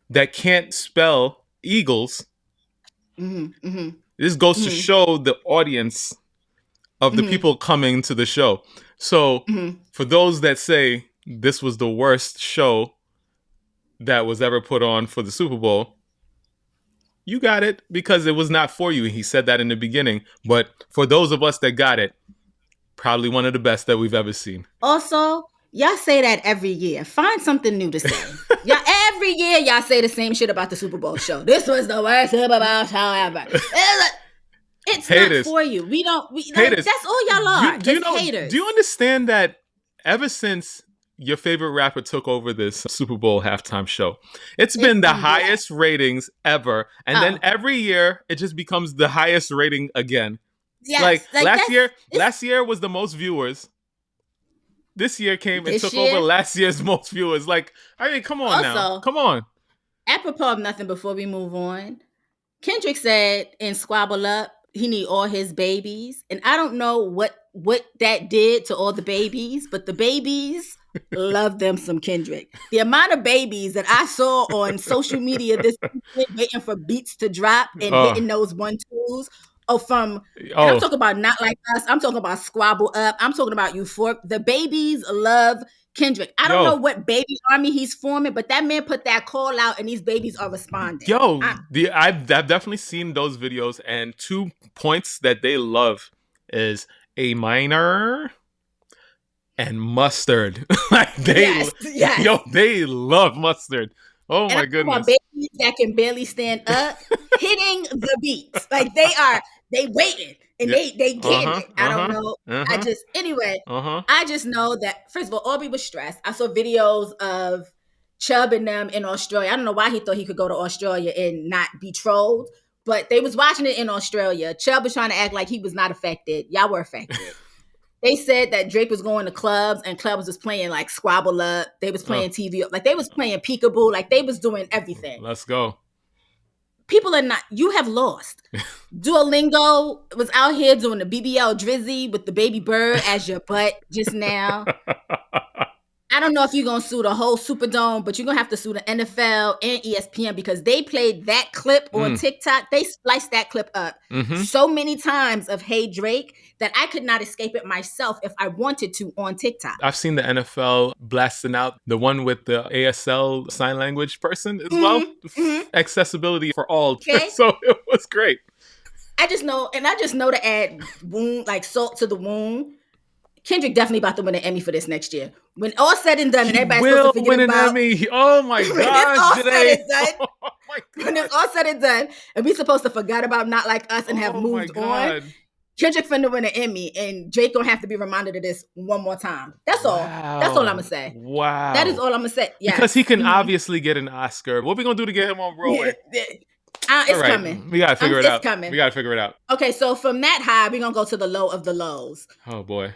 that can't spell Eagles, this goes to show the audience of the people coming to the show. So for those that say this was the worst show that was ever put on for the Super Bowl, you got it because it was not for you. He said that in the beginning. But for those of us that got it, probably one of the best that we've ever seen. Also, y'all say that every year. Find something new to say. Every year y'all say the same shit about the Super Bowl show. This was the worst Super Bowl show ever. It's haters. Not for you. That's all y'all are. Haters. Do you understand that ever since your favorite rapper took over this Super Bowl halftime show, it's been the highest ratings ever, and then every year it just becomes the highest rating again. Yes, last year was the most viewers. This year came and took over last year's most viewers. Come on now. Come on. Apropos of nothing, before we move on, Kendrick said in Squabble Up he need all his babies, and I don't know what that did to all the babies, but the babies love them some Kendrick. The amount of babies that I saw on social media this weekend waiting for beats to drop and hitting those 1-2s. And I'm talking about Not Like Us. I'm talking about Squabble Up. I'm talking about Euphoric. The babies love Kendrick. I don't know what baby army he's forming, but that man put that call out and these babies are responding. I've definitely seen those videos, and 2 points that they love is A minor and mustard. Like they love mustard. Oh my goodness. Babies that can barely stand up hitting the beats. Like they waiting and they getting it. I don't know. I just know that, first of all, Aubrey was stressed. I saw videos of Chubb and them in Australia. I don't know why he thought he could go to Australia and not be trolled, but they was watching it in Australia. Chubb was trying to act like he was not affected. Y'all were affected. They said that Drake was going to clubs and clubs was playing like Squabble Up. They was playing TV. Like they was playing Peekaboo. Like they was doing everything. Let's go. People are not, you have lost. Duolingo was out here doing the BBL Drizzy with the baby bird as your butt just now. I don't know if you're going to sue the whole Superdome, but you're going to have to sue the NFL and ESPN because they played that clip on TikTok. They spliced that clip up so many times of Hey Drake that I could not escape it myself if I wanted to on TikTok. I've seen the NFL blasting out the one with the ASL sign language person as well. Accessibility for all. Okay. So it was great. I just know to add wound, like salt to the wound. Kendrick definitely about to win an Emmy for this next year. When all said and done, and everybody's supposed to forget about an Emmy. Oh my gosh, when it's all said and done, and we supposed to forget about Not Like Us and have moved on, Kendrick finna win an Emmy, and Drake gonna have to be reminded of this one more time. That's all. That's all I'm gonna say. Wow. That is all I'm gonna say. Yeah. Because he can obviously get an Oscar. What are we gonna do to get him on Broadway? It's coming. We gotta figure it out. It's coming. We gotta figure it out. Okay, so from that high, we're gonna go to the low of the lows. Oh boy.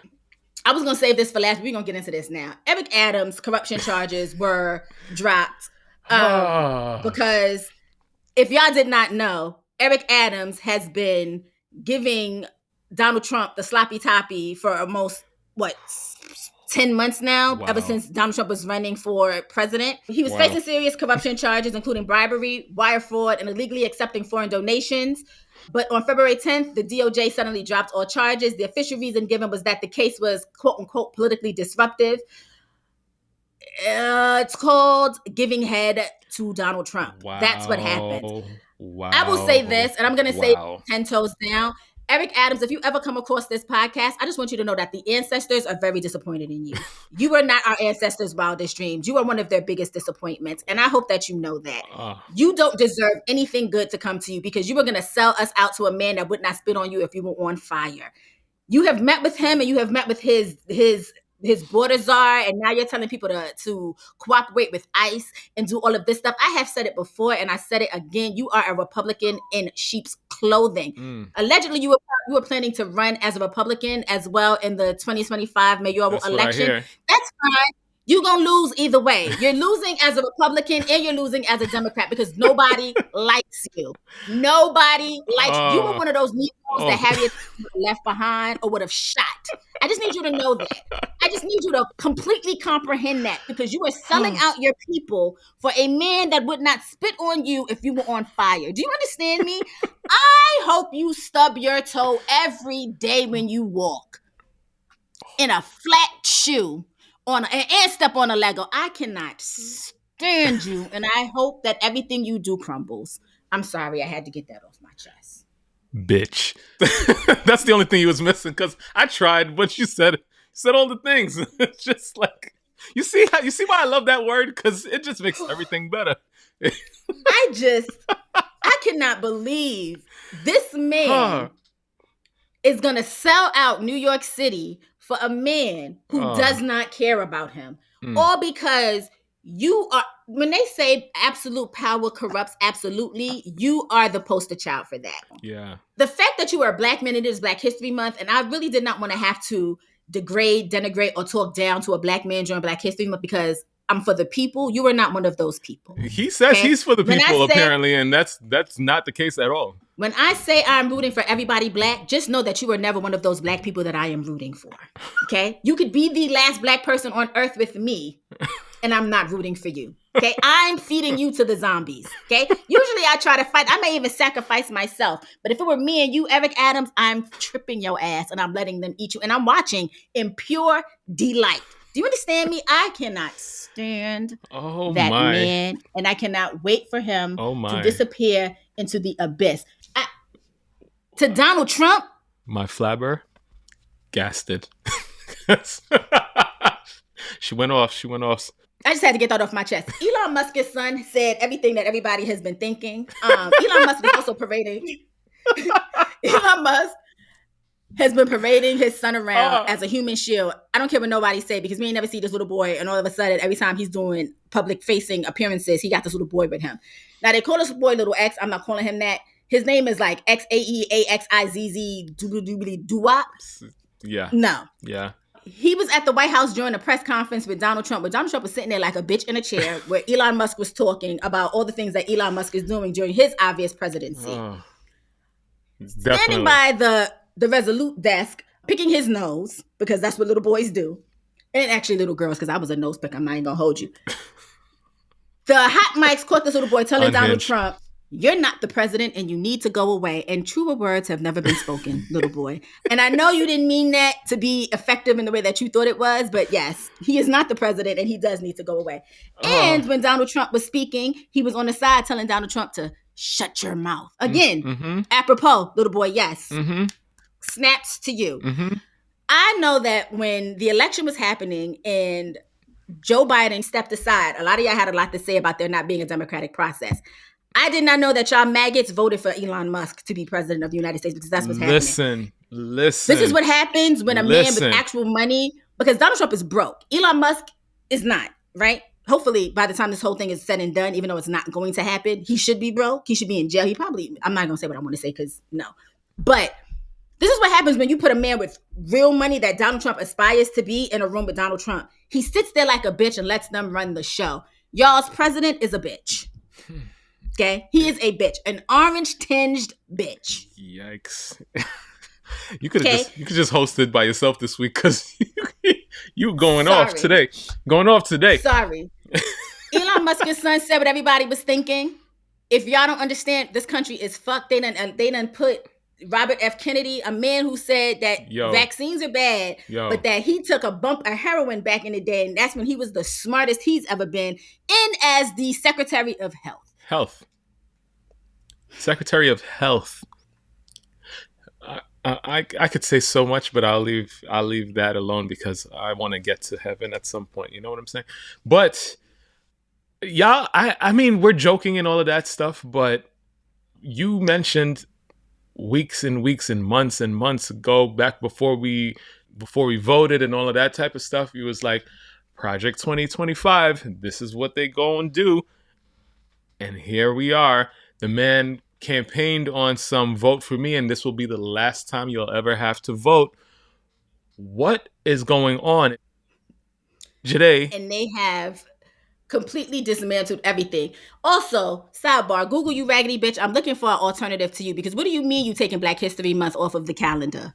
I was going to save this for last, but we're going to get into this now. Eric Adams' corruption charges were dropped because if y'all did not know, Eric Adams has been giving Donald Trump the sloppy toppy for almost, 10 months now, ever since Donald Trump was running for president. He was facing serious corruption charges, including bribery, wire fraud, and illegally accepting foreign donations. But on February 10th, the DOJ suddenly dropped all charges. The official reason given was that the case was, quote unquote, politically disruptive. It's called giving head to Donald Trump. Wow. That's what happened. Wow. I will say this, and I'm going to say 10 toes down. Eric Adams, if you ever come across this podcast, I just want you to know that the ancestors are very disappointed in you. You are not our ancestors' wildest dreams. You are one of their biggest disappointments. And I hope that you know that. You don't deserve anything good to come to you because you were going to sell us out to a man that would not spit on you if you were on fire. You have met with him and you have met with his border czar, and now you're telling people to cooperate with ICE and do all of this stuff. I have said it before, and I said it again. You are a Republican in sheep's clothing. Allegedly, you were planning to run as a Republican as well in the 2025 mayoral election. That's fine. You're going to lose either way. You're losing as a Republican and you're losing as a Democrat because nobody likes you. Nobody likes you. You were one of those Negroes that Harriet left behind or would have shot. I just need you to know that. I just need you to completely comprehend that because you are selling out your people for a man that would not spit on you if you were on fire. Do you understand me? I hope you stub your toe every day when you walk in a flat shoe. And step on a Lego. I cannot stand you, and I hope that everything you do crumbles. I'm sorry, I had to get that off my chest. Bitch. That's the only thing you was missing, because I tried what you said. Said all the things. It's just like, you see why I love that word? Because it just makes everything better. I cannot believe this man is going to sell out New York City for a man who does not care about him. All because you are, when they say absolute power corrupts absolutely, you are the poster child for that. Yeah. The fact that you are a black man, it is Black History Month, and I really did not want to have to degrade, denigrate, or talk down to a black man during Black History Month because I'm for the people. You are not one of those people. He says he's for the people, apparently, and that's not the case at all. When I say I'm rooting for everybody black, just know that you are never one of those black people that I am rooting for. Okay? You could be the last black person on earth with me, and I'm not rooting for you. Okay? I'm feeding you to the zombies. Okay? Usually I try to fight. I may even sacrifice myself. But if it were me and you, Eric Adams, I'm tripping your ass and I'm letting them eat you. And I'm watching in pure delight. Do you understand me? I cannot stand that man. And I cannot wait for him to disappear into the abyss. To Donald Trump. My flabber gasted. She went off. I just had to get that off my chest. Elon Musk's son said everything that everybody has been thinking. Elon Musk is also parading. Elon Musk has been parading his son around as a human shield. I don't care what nobody say, because we ain't never see this little boy, and all of a sudden, every time he's doing public-facing appearances, he got this little boy with him. Now, they call this boy Little X. I'm not calling him that. His name is like XAEAXIZZ Doo-Wop. Yeah. No. Yeah. He was at the White House during a press conference with Donald Trump, where Donald Trump was sitting there like a bitch in a chair, where Elon Musk was talking about all the things that Elon Musk is doing during his obvious presidency. Standing by the Resolute desk, picking his nose, because that's what little boys do. And actually little girls, because I was a nose picker. I'm not even going to hold you. The hot mics caught this little boy telling Donald Trump, "You're not the president and you need to go away. And truer words have never been spoken, little boy." And I know you didn't mean that to be effective in the way that you thought it was, but yes, he is not the president and he does need to go away. And when Donald Trump was speaking, he was on the side telling Donald Trump to shut your mouth. Again, apropos, little boy, yes. Snaps to you. I know that when the election was happening and Joe Biden stepped aside, a lot of y'all had a lot to say about there not being a democratic process. I did not know that y'all maggots voted for Elon Musk to be president of the United States, because that's what's happening. Listen. This is what happens when a man with actual money, because Donald Trump is broke. Elon Musk is not, right? Hopefully, by the time this whole thing is said and done, even though it's not going to happen, he should be broke. He should be in jail. I'm not going to say what I want to say, because no. But this is what happens when you put a man with real money that Donald Trump aspires to be in a room with Donald Trump. He sits there like a bitch and lets them run the show. Y'all's president is a bitch. Okay? He is a bitch. An orange-tinged bitch. Yikes. You could just host it by yourself this week, because you going off today. Sorry. Elon Musk's son said what everybody was thinking. If y'all don't understand, this country is fucked. They done put Robert F. Kennedy, a man who said that vaccines are bad, but that he took a bump of heroin back in the day, and that's when he was the smartest he's ever been, in as the Secretary of Health. Secretary of Health. I could say so much, but I'll leave that alone, because I want to get to heaven at some point. You know what I'm saying? But y'all, I mean, we're joking and all of that stuff, but you mentioned weeks and weeks and months ago, back before we voted and all of that type of stuff, he was like, Project 2025, this is what they go and do. And here we are. The man campaigned on some vote for me, and this will be the last time you'll ever have to vote. What is going on? Joyhdae. And they have completely dismantled everything. Also, sidebar, Google, you raggedy bitch, I'm looking for an alternative to you, because what do you mean you taking Black History Month off of the calendar?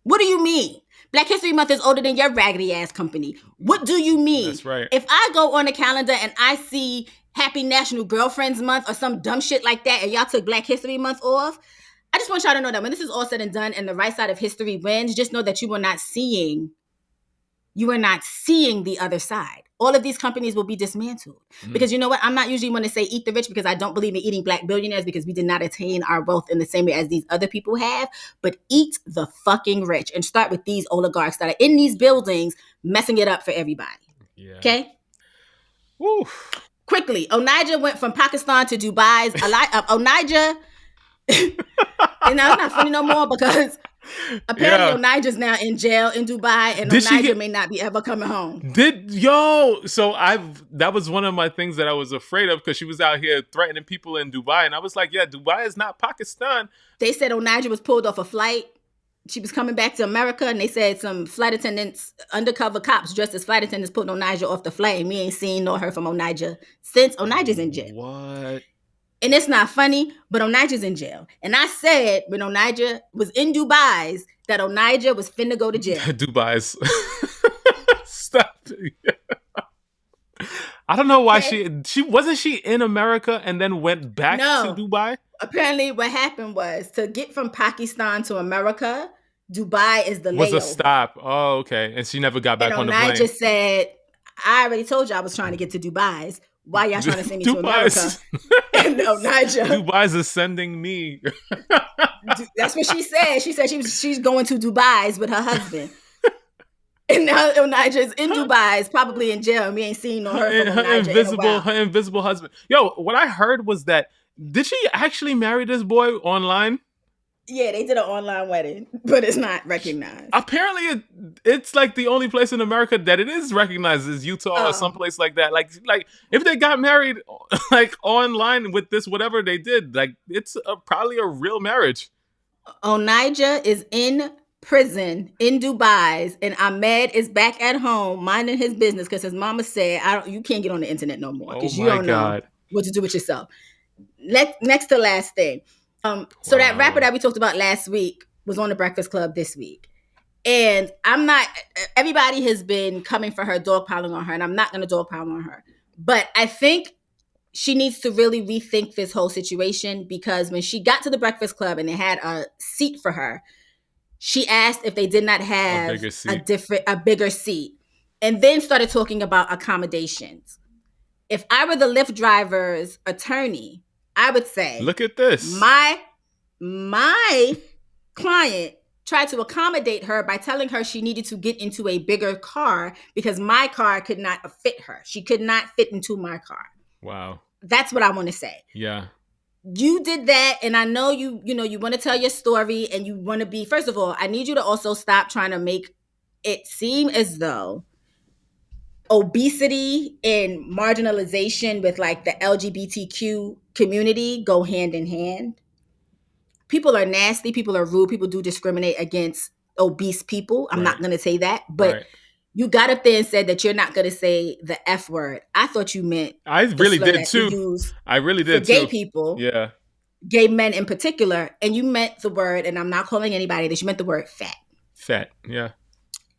What do you mean? Black History Month is older than your raggedy ass company. What do you mean? That's right. If I go on the calendar and I see Happy National Girlfriends Month or some dumb shit like that, and y'all took Black History Month off, I just want y'all to know that when this is all said and done and the right side of history wins, just know that you are not seeing the other side. All of these companies will be dismantled. Because you know what? I'm not usually going to say eat the rich, because I don't believe in eating Black billionaires, because we did not attain our wealth in the same way as these other people have. But eat the fucking rich, and start with these oligarchs that are in these buildings messing it up for everybody. Yeah. Okay? Woo. Quickly, Onijah went from Pakistan to Dubai. Onijah, and now it's not funny no more, because apparently Onijah's now in jail in Dubai, and Onijah may not be ever coming home. So that was one of my things that I was afraid of, because she was out here threatening people in Dubai, and I was like, yeah, Dubai is not Pakistan. They said Onijah was pulled off a flight she was coming back to America, and they said some flight attendants, undercover cops dressed as flight attendants, putting Onijah off the flight. And we ain't seen nor heard from Onijah since. Onijah's in jail. What? And it's not funny, but Onijah's in jail. And I said when Onijah was in Dubai that Onijah was finna go to jail. Dubai's. Stop. I don't know why she wasn't she in America and then went back to Dubai? Apparently what happened was, to get from Pakistan to America, Dubai is the layover. Was a stop. Oh, okay. And she never got back on the plane. And Onijah said, I already told you I was trying to get to Dubai's. Why y'all trying to send me to America? And Onijah, Dubai's is sending me. That's what she said. She said she's going to Dubai's with her husband. And now Onijah's in Dubai, is probably in jail, and we ain't seen no her from Onijah her invisible husband. Yo, what I heard was that, did she actually marry this boy online? Yeah, they did an online wedding, but it's not recognized. Apparently, it's like the only place in America that it is recognized is Utah or someplace like that. Like if they got married like online with this whatever they did, like it's probably a real marriage. Onijah is in prison in Dubai, and Ahmed is back at home minding his business because his mama said, "You can't get on the internet no more because you don't know what to do with yourself." Next to last thing. So that rapper that we talked about last week was on the Breakfast Club this week. And everybody has been coming for her, dogpiling on her, and I'm not going to dogpile on her. But I think she needs to really rethink this whole situation, because when she got to the Breakfast Club and they had a seat for her, she asked if they did not have a bigger seat, and then started talking about accommodations. If I were the Lyft driver's attorney, I would say, look at this. My client tried to accommodate her by telling her she needed to get into a bigger car because my car could not fit her. She could not fit into my car. Wow. That's what I want to say. Yeah. You did that, and I know you want to tell your story, and you want to be, first of all, I need you to also stop trying to make it seem as though obesity and marginalization with like the LGBTQ community go hand in hand. People are nasty. People are rude. People do discriminate against obese people. I'm not going to say that, but you got up there and said that you're not going to say the F word. I thought you meant I really did too. I really did for gay people. Yeah. Gay men in particular. And you meant the word, and I'm not calling anybody this, you meant the word fat. Fat. Yeah.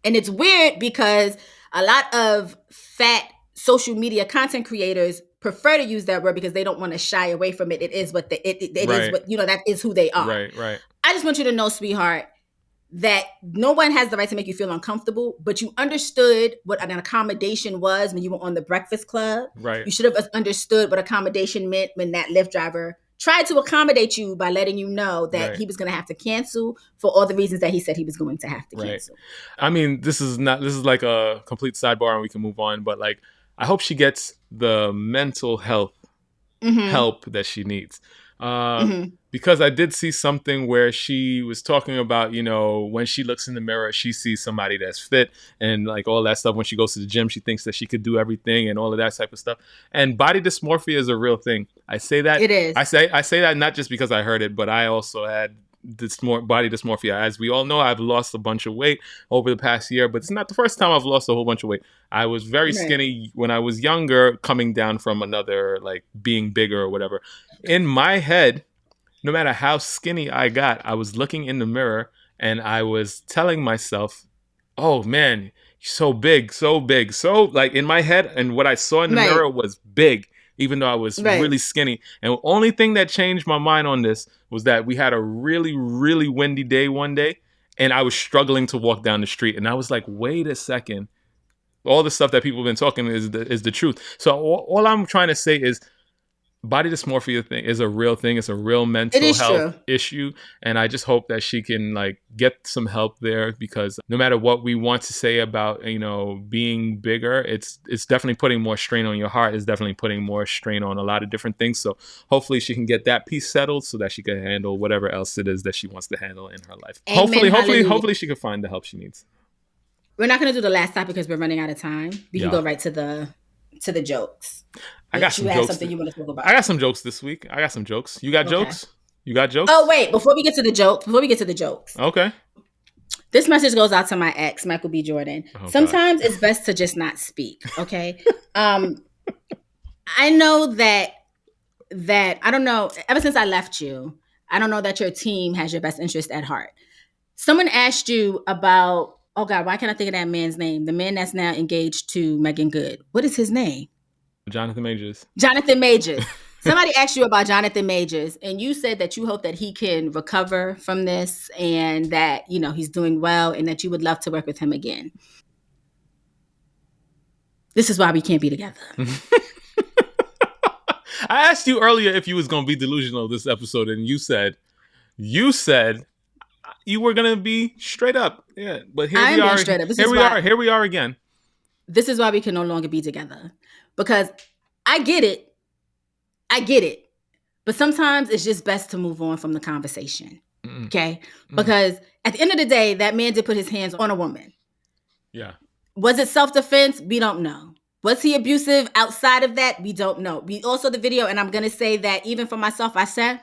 And it's weird because a lot of fat social media content creators prefer to use that word because they don't want to shy away from it. It is what it is what, that is who they are. Right. I just want you to know, sweetheart, that no one has the right to make you feel uncomfortable, but you understood what an accommodation was when you were on the Breakfast Club. Right. You should have understood what accommodation meant when that Lyft driver tried to accommodate you by letting you know that he was going to have to cancel for all the reasons that he said he was going to have to cancel. I mean, this is like a complete sidebar and we can move on, but like, I hope she gets the mental health help that she needs. Because I did see something where she was talking about, when she looks in the mirror, she sees somebody that's fit and like all that stuff. When she goes to the gym, she thinks that she could do everything and all of that type of stuff. And body dysmorphia is a real thing. I say that. It is. I say that not just because I heard it, but I also had body dysmorphia. As we all know, I've lost a bunch of weight over the past year, but it's not the first time I've lost a whole bunch of weight. I was very skinny when I was younger, coming down from another, like being bigger or whatever. In my head, no matter how skinny I got, I was looking in the mirror and I was telling myself, oh man, you're so big. So like in my head, and what I saw in the mirror was big, even though I was really skinny. And the only thing that changed my mind on this was that we had a really, really windy day one day and I was struggling to walk down the street. And I was like, wait a second. All the stuff that people have been talking is the truth. So all I'm trying to say is, body dysmorphia thing is a real thing. It's a real mental health issue. And I just hope that she can like get some help there, because no matter what we want to say about, being bigger, it's definitely putting more strain on your heart. It's definitely putting more strain on a lot of different things. So hopefully she can get that piece settled so that she can handle whatever else it is that she wants to handle in her life. Amen, hopefully she can find the help she needs. We're not going to do the last topic because we're running out of time. We can go right to the jokes. I got some jokes. Something you want to talk about? I got some jokes this week. I got some jokes. You got jokes? You got jokes? Oh, wait. Before we get to the jokes. Okay. This message goes out to my ex, Michael B. Jordan. Oh, sometimes it's best to just not speak, okay? I know that I don't know, ever since I left you, I don't know that your team has your best interest at heart. Someone asked you about, oh God, why can't I think of that man's name? The man that's now engaged to Megan Good. What is his name? Jonathan Majors. Jonathan Majors. Somebody asked you about Jonathan Majors, and you said that you hope that he can recover from this and that, you know, he's doing well and that you would love to work with him again. This is why we can't be together. I asked you earlier if you was going to be delusional this episode, and you said you were going to be straight up. Yeah, but here we are. Straight up. Here we are again. This is why we can no longer be together. Because I get it. But sometimes it's just best to move on from the conversation. Mm-mm. Okay? Mm-mm. Because at the end of the day, that man did put his hands on a woman. Yeah. Was it self-defense? We don't know. Was he abusive outside of that? We don't know. We also the video, and I'm going to say that even for myself, I said,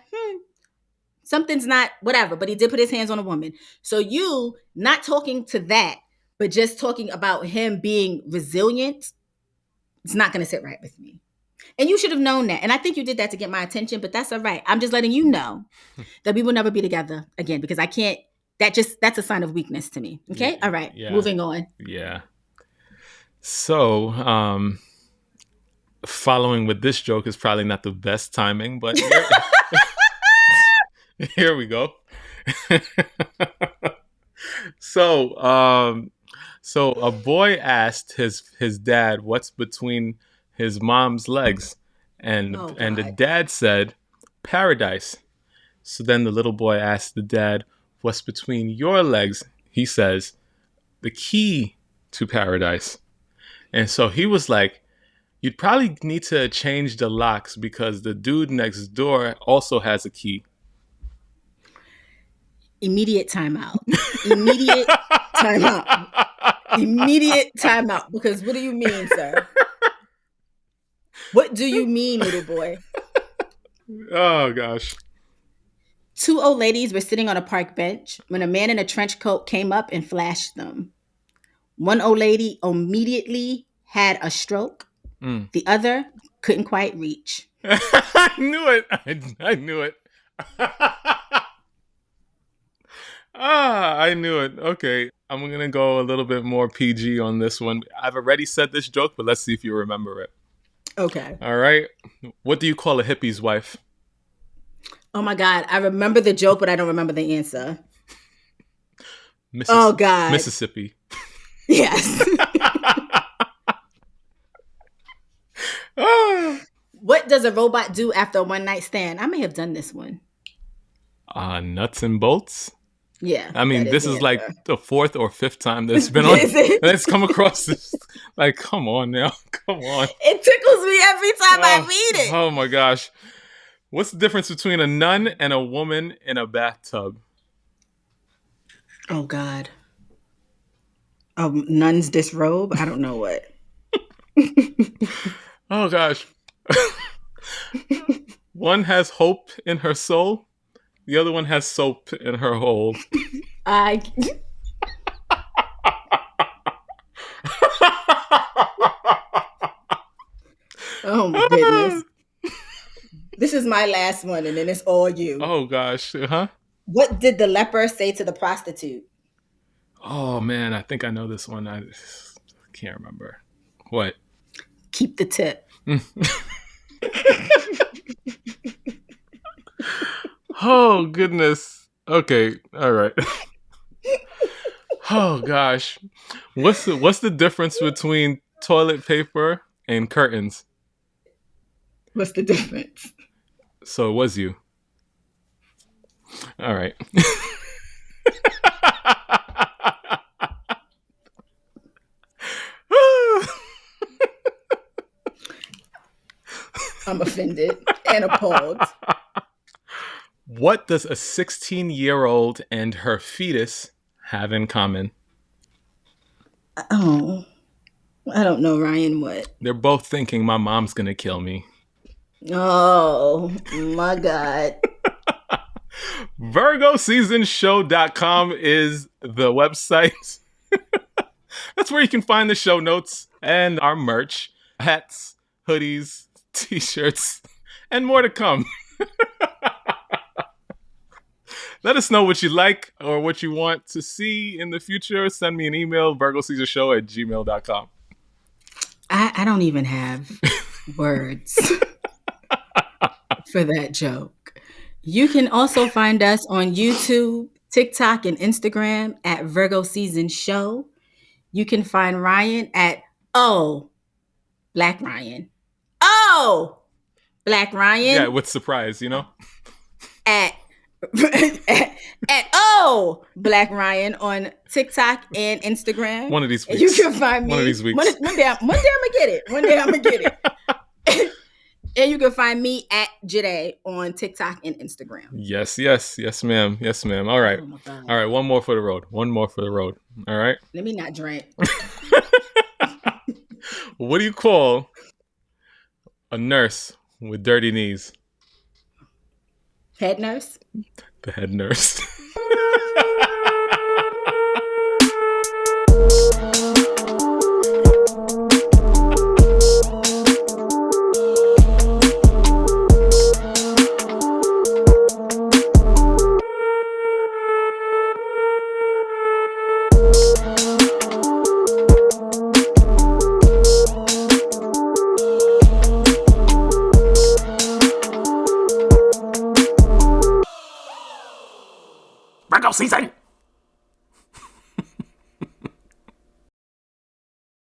something's not whatever, but he did put his hands on a woman. So you not talking to that, but just talking about him being resilient, it's not going to sit right with me. And you should have known that. And I think you did that to get my attention, but that's all right. I'm just letting you know that we will never be together again because I can't, that's a sign of weakness to me. Okay? Yeah, all right. Yeah. Moving on. Yeah. So, following with this joke is probably not the best timing, but here we go. So a boy asked his dad what's between his mom's legs, and the dad said paradise. So then the little boy asked the dad, what's between your legs? He says the key to paradise. And so he was like, you'd probably need to change the locks because the dude next door also has a key. Immediate timeout. Immediate timeout. Because what do you mean, sir? What do you mean, little boy? Oh, gosh. 2 old ladies were sitting on a park bench when a man in a trench coat came up and flashed them. One old lady immediately had a stroke. The other couldn't quite reach. I knew it. I knew it. I knew it. Okay. I'm going to go a little bit more PG on this one. I've already said this joke, but let's see if you remember it. Okay. All right. What do you call a hippie's wife? Oh, my God. I remember the joke, but I don't remember the answer. Oh, God. Mississippi. Yes. What does a robot do after a one-night stand? I may have done this one. Nuts and bolts? Yeah. I mean, this is like the 4th or 5th time that's been on. Let's come across this. Like, come on now. Come on. It tickles me every time I read it. Oh, my gosh. What's the difference between a nun and a woman in a bathtub? Oh, God. Nun's disrobe? I don't know what. Oh, gosh. One has hope in her soul. The other one has soap in her hole. Oh, my goodness. This is my last one, and then it's all you. Oh, gosh. Huh? What did the leper say to the prostitute? Oh, man. I think I know this one. I can't remember. What? Keep the tip. Oh, goodness. Okay. All right. Oh, gosh. What's the difference between toilet paper and curtains? What's the difference? So it was you. All right. I'm offended and appalled. What does a 16-year-old and her fetus have in common? Oh, I don't know, Ryan. What? They're both thinking my mom's going to kill me. Oh, my God. VirgoSeasonShow.com is the website. That's where you can find the show notes and our merch, hats, hoodies, t-shirts, and more to come. Let us know what you like or what you want to see in the future. Send me an email, virgocaesarshow@gmail.com. I don't even have words for that joke. You can also find us on YouTube, TikTok, and Instagram at Virgo Season Show. You can find Ryan at Black Ryan. Black Ryan. Yeah, with surprise, At Black Ryan on TikTok and Instagram. One of these weeks. And you can find me. One of these weeks. One day I'm gonna get it. And you can find me at Joyhdae on TikTok and Instagram. Yes, ma'am. Yes, ma'am. All right. Oh, all right. One more for the road. All right. Let me not drink. What do you call a nurse with dirty knees? Head nurse? The head nurse. Virgo season!